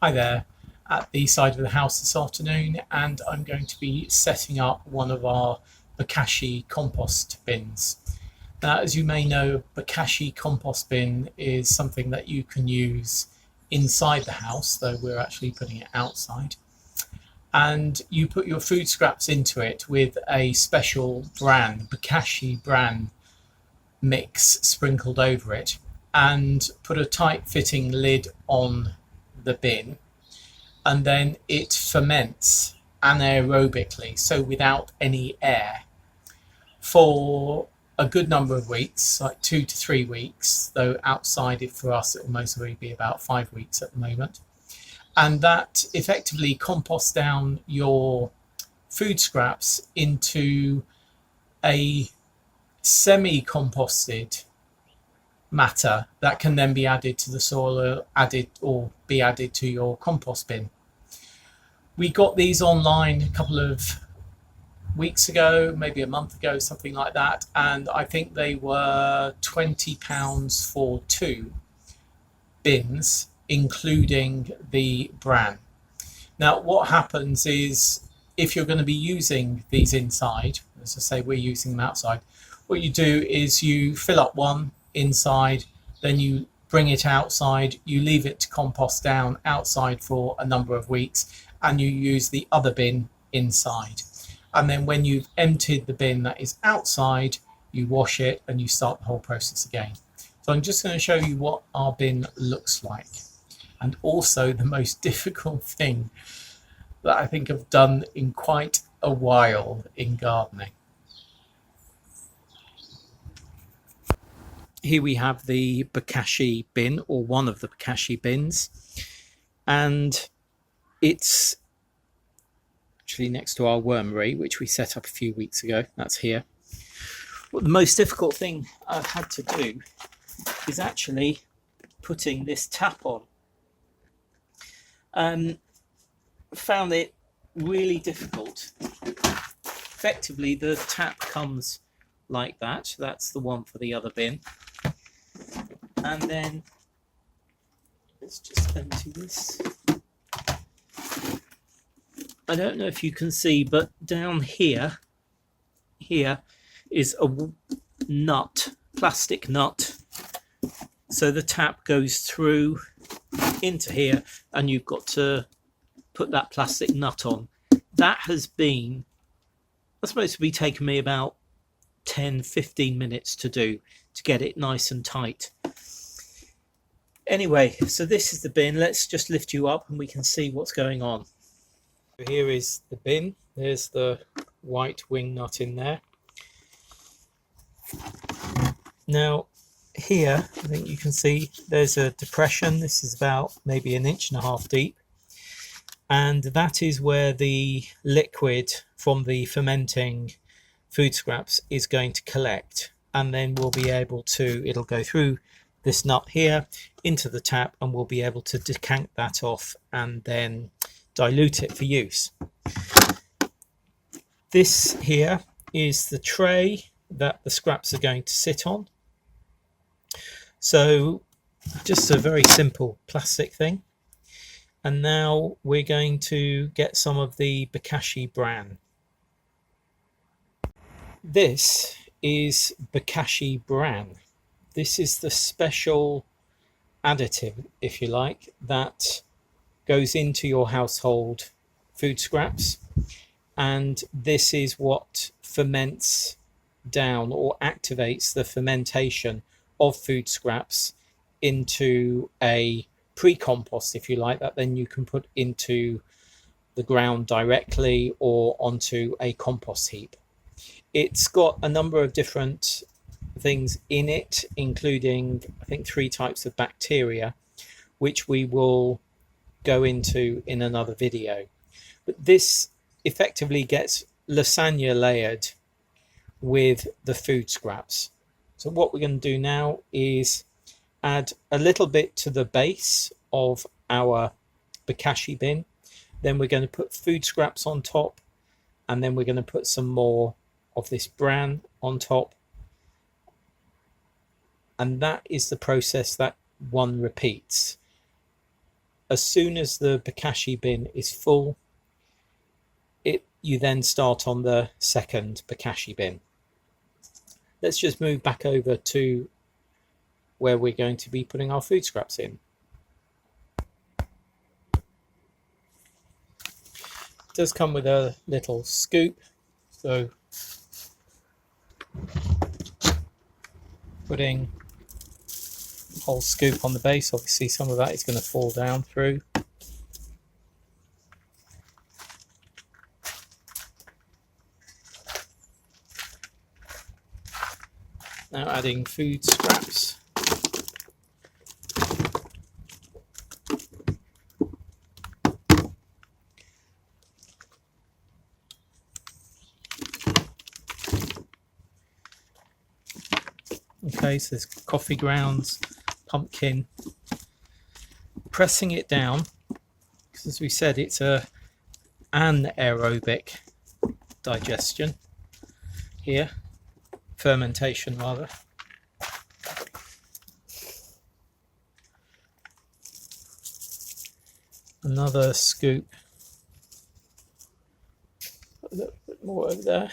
Hi there, at the side of the house this afternoon, and I'm going to be setting up one of our Bokashi compost bins. Now, as you may know, Bokashi compost bin is something that you can use inside the house, though we're actually putting it outside. And you put your food scraps into it with a special brand, Bokashi brand mix sprinkled over it, and put a tight fitting lid on the bin, and then it ferments anaerobically, so without any air, for a good number of weeks, like 2 to 3 weeks, though outside for us it will mostly be about 5 weeks at the moment. And that effectively composts down your food scraps into a semi-composted matter that can then be added to the soil, be added to your compost bin. We got these online a couple of weeks ago, maybe a month ago, something like that, and I think they were £20 for 2 bins, including the bran. Now, what happens is, if you're going to be using these inside, as I say, we're using them outside, what you do is you fill up one inside, then you bring it outside, you leave it to compost down outside for a number of weeks, and you use the other bin inside. And then when you've emptied the bin that is outside, you wash it and you start the whole process again. So I'm just going to show you what our bin looks like, and also the most difficult thing that I think I've done in quite a while in gardening. Here we have the Bokashi bin, or one of the Bokashi bins, and it's actually next to our wormery, which we set up a few weeks ago. That's here. Well, the most difficult thing I've had to do is actually putting this tap on. Found it really difficult. Effectively, the tap comes like that. That's the one for the other bin. And then let's just empty this. I don't know if you can see, but down here is a nut, plastic nut. So the tap goes through into here, and you've got to put that plastic nut on. That's supposed to be taking me about 10-15 minutes to do, to get it nice and tight. Anyway, so this is the bin. Let's just lift you up and we can see what's going on. Here is the bin. There's the white wing nut in there. Now here, I think you can see there's a depression. This is about maybe 1.5 inches deep, and that is where the liquid from the fermenting food scraps is going to collect, and then we'll be able to, it'll go through this nut here into the tap, and we'll be able to decant that off and then dilute it for use. This here is the tray that the scraps are going to sit on. So just a very simple plastic thing. And now we're going to get some of the Bokashi bran. This is Bokashi bran. This is the special additive, if you like, that goes into your household food scraps, and this is what ferments down or activates the fermentation of food scraps into a pre-compost, if you like, that then you can put into the ground directly or onto a compost heap. It's got a number of different things in it, including I think 3 types of bacteria, which we will go into in another video. But this effectively gets lasagna layered with the food scraps. So what we're going to do now is add a little bit to the base of our Bokashi bin. Then we're going to put food scraps on top, and then we're going to put some more of this bran on top. And that is the process that one repeats. as soon as the Bokashi bin is full, you then start on the second Bokashi bin. Let's just move back over to where we're going to be putting our food scraps in. It does come with a little scoop, so putting a whole scoop on the base, obviously some of that is going to fall down through. Now adding food scraps. Okay, so there's coffee grounds, pumpkin. Pressing it down, because as we said, it's an anaerobic digestion here. Fermentation rather. Another scoop. Put a little bit more over there.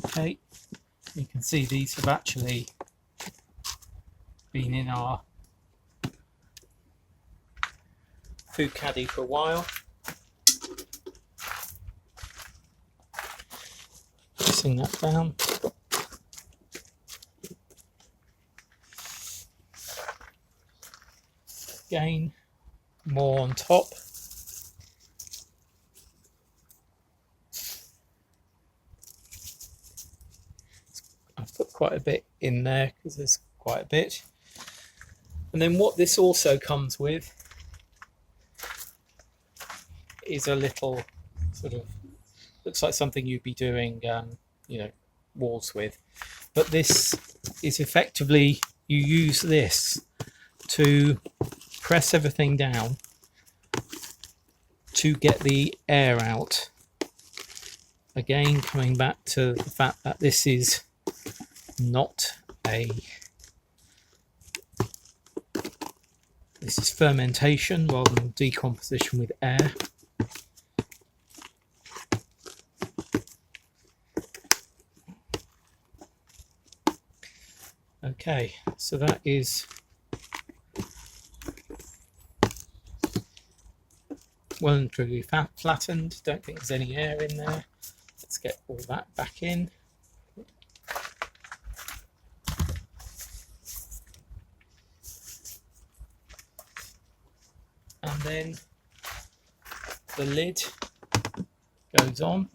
Okay, you can see these have actually been in our food caddy for a while. Pressing that down. Again, more on top. I've put quite a bit in there because there's quite a bit. And then what this also comes with is a little sort of, looks like something you'd be doing, walls with. But this is effectively, you use this to press everything down to get the air out. Again, coming back to the fact that this is not this is fermentation rather than decomposition with air. Okay, so that is well and truly flattened. Don't think there's any air in there. Let's get all that back in. And then the lid goes on.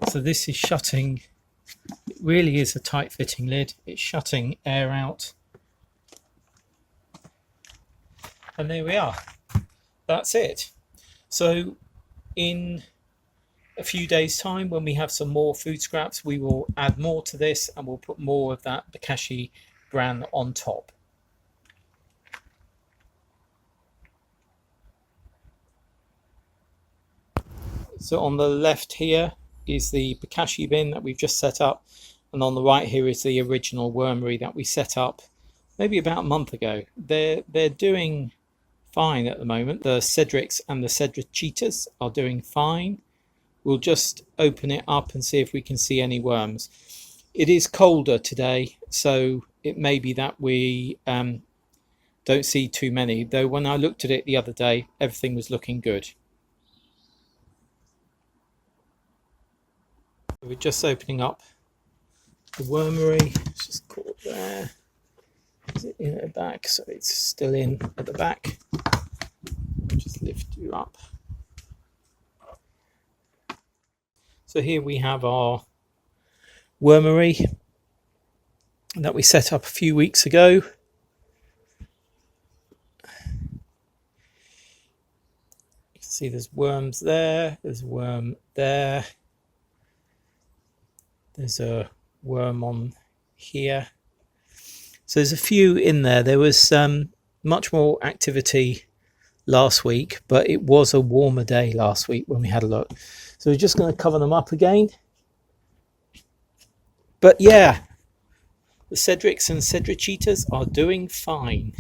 So this is shutting, it really is a tight fitting lid. It's shutting air out. And there we are. That's it. So in a few days time, when we have some more food scraps, we will add more to this and we'll put more of that Bokashi bran on top. So on the left here is the Bokashi bin that we've just set up, and on the right here is the original wormery that we set up maybe about a month ago. They're doing fine at the moment. The Cedrics and the Cedrichitas are doing fine. We'll just open it up and see if we can see any worms. It is colder today, so it may be that we don't see too many, though when I looked at it the other day, everything was looking good. We're just opening up the wormery. It's just caught there. Is it in at the back? So it's still in at the back. I'll just lift you up. So here we have our wormery that we set up a few weeks ago. You can see there's worms there, there's a worm there. There's a worm on here. So there's a few in there. There was much more activity last week, but it was a warmer day last week when we had a look. So we're just going to cover them up again. But yeah, the Cedrics and Cedrichitas are doing fine.